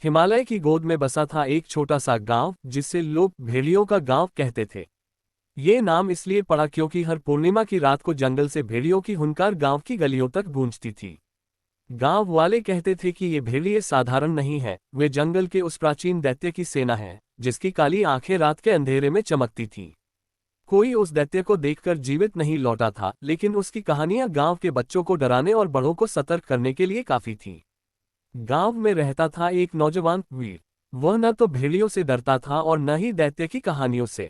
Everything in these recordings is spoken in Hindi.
हिमालय की गोद में बसा था एक छोटा सा गांव जिसे लोग भेड़ियों का गांव कहते थे। ये नाम इसलिए पड़ा क्योंकि हर पूर्णिमा की रात को जंगल से भेड़ियों की हुंकार गांव की गलियों तक गूंजती थी। गांव वाले कहते थे कि ये भेड़िए साधारण नहीं है, वे जंगल के उस प्राचीन दैत्य की सेना है जिसकी काली आंखें रात के अंधेरे में चमकती थीं। कोई उस दैत्य को देखकर जीवित नहीं लौटा था, लेकिन उसकी कहानियां गांव के बच्चों को डराने और बड़ों को सतर्क करने के लिए काफी थीं। गांव में रहता था एक नौजवान वीर। वह न तो भेड़ियों से डरता था और न ही दैत्य की कहानियों से।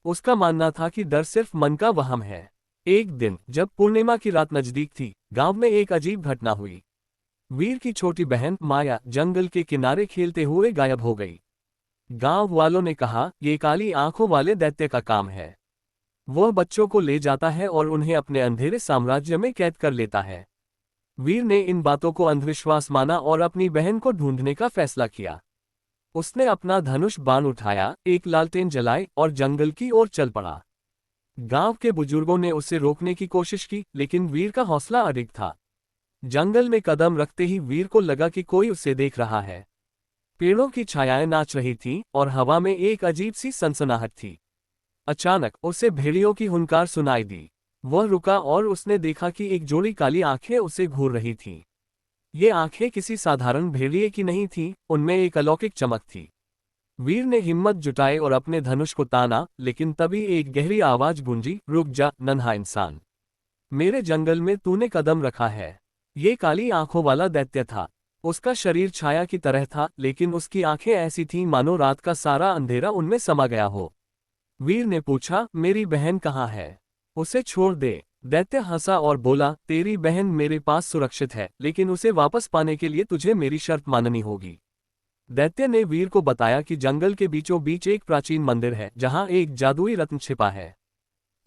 उसका मानना था कि डर सिर्फ मन का वहम है। एक दिन जब पूर्णिमा की रात नजदीक थी, गांव में एक अजीब घटना हुई। वीर की छोटी बहन माया जंगल के किनारे खेलते हुए गायब हो गई। गांव वालों ने कहा, ये काली आंखों वाले दैत्य का काम है। वह बच्चों को ले जाता है और उन्हें अपने अंधेरे साम्राज्य में कैद कर लेता है। वीर ने इन बातों को अंधविश्वास माना और अपनी बहन को ढूंढने का फैसला किया। उसने अपना धनुष बाण उठाया, एक लालटेन जलाई और जंगल की ओर चल पड़ा। गांव के बुजुर्गों ने उसे रोकने की कोशिश की, लेकिन वीर का हौसला अडिग था। जंगल में कदम रखते ही वीर को लगा कि कोई उसे देख रहा है। पेड़ों की छायाएं नाच रही थीं और हवा में एक अजीब सी सनसनाहट थी। अचानक उसे भेड़ियों की हुंकार सुनाई दी। वह रुका और उसने देखा कि एक जोड़ी काली आंखें उसे घूर रही थीं। ये आंखें किसी साधारण भेड़िए की नहीं थीं, उनमें एक अलौकिक चमक थी। वीर ने हिम्मत जुटाई और अपने धनुष को ताना, लेकिन तभी एक गहरी आवाज गूंजी, रुक जा नन्हा इंसान। मेरे जंगल में तूने कदम रखा है। ये काली आंखों वाला दैत्य था। उसका शरीर छाया की तरह था, लेकिन उसकी आंखें ऐसी थीं मानो रात का सारा अंधेरा उनमें समा गया हो। वीर ने पूछा, मेरी बहन कहाँ है? उसे छोड़ दे। दैत्य हंसा और बोला, तेरी बहन मेरे पास सुरक्षित है, लेकिन उसे वापस पाने के लिए तुझे मेरी शर्त माननी होगी। दैत्य ने वीर को बताया कि जंगल के बीचों बीच एक प्राचीन मंदिर है जहां एक जादुई रत्न छिपा है।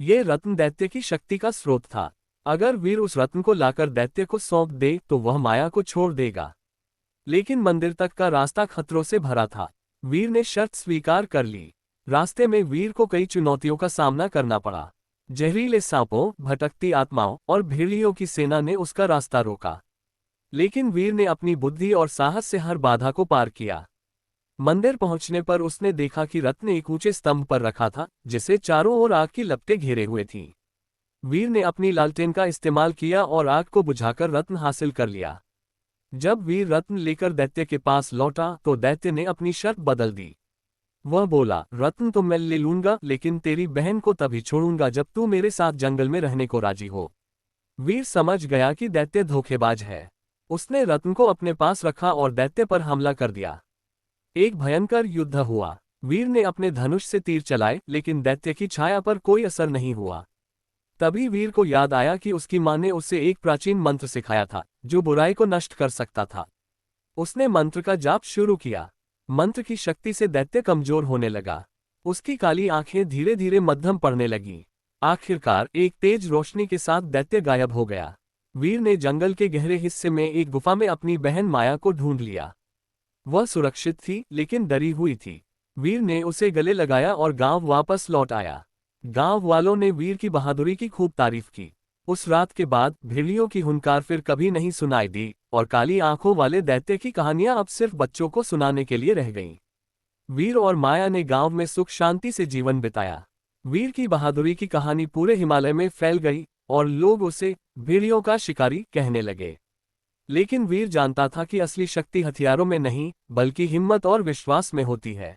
ये रत्न दैत्य की शक्ति का स्रोत था। अगर वीर उस रत्न को लाकर दैत्य को सौंप दे तो वह माया को छोड़ देगा। लेकिन मंदिर तक का रास्ता खतरों से भरा था। वीर ने शर्त स्वीकार कर ली। रास्ते में वीर को कई चुनौतियों का सामना करना पड़ा। जहरीले सांपों, भटकती आत्माओं और भेड़ियों की सेना ने उसका रास्ता रोका। लेकिन वीर ने अपनी बुद्धि और साहस से हर बाधा को पार किया। मंदिर पहुंचने पर उसने देखा कि रत्न एक ऊंचे स्तंभ पर रखा था, जिसे चारों ओर आग की लपटें घेरे हुए थीं। वीर ने अपनी लालटेन का इस्तेमाल किया और आग को बुझाकर रत्न हासिल कर लिया। जब वीर रत्न लेकर दैत्य के पास लौटा तो दैत्य ने अपनी शर्त बदल दी। वह बोला, रत्न तो मैं ले लूंगा, लेकिन तेरी बहन को तभी छोड़ूंगा जब तू मेरे साथ जंगल में रहने को राजी हो। वीर समझ गया कि दैत्य धोखेबाज है। उसने रत्न को अपने पास रखा और दैत्य पर हमला कर दिया। एक भयंकर युद्ध हुआ। वीर ने अपने धनुष से तीर चलाए, लेकिन दैत्य की छाया पर कोई असर नहीं हुआ। तभी वीर को याद आया कि उसकी मां ने उसे एक प्राचीन मंत्र सिखाया था जो बुराई को नष्ट कर सकता था। उसने मंत्र का जाप शुरू किया। मंत्र की शक्ति से दैत्य कमजोर होने लगा। उसकी काली आंखें धीरे धीरे मध्यम पड़ने लगीं। आखिरकार एक तेज रोशनी के साथ दैत्य गायब हो गया। वीर ने जंगल के गहरे हिस्से में एक गुफा में अपनी बहन माया को ढूंढ लिया। वह सुरक्षित थी, लेकिन डरी हुई थी। वीर ने उसे गले लगाया और गांव वापस लौट आया। गांव वालों ने वीर की बहादुरी की खूब तारीफ की। उस रात के बाद भेड़ियों की हुंकार फिर कभी नहीं सुनाई दी और काली आंखों वाले दैत्य की कहानियां अब सिर्फ बच्चों को सुनाने के लिए रह गईं। वीर और माया ने गांव में सुख शांति से जीवन बिताया। वीर की बहादुरी की कहानी पूरे हिमालय में फैल गई और लोग उसे भेड़ियों का शिकारी कहने लगे। लेकिन वीर जानता था कि असली शक्ति हथियारों में नहीं, बल्कि हिम्मत और विश्वास में होती है।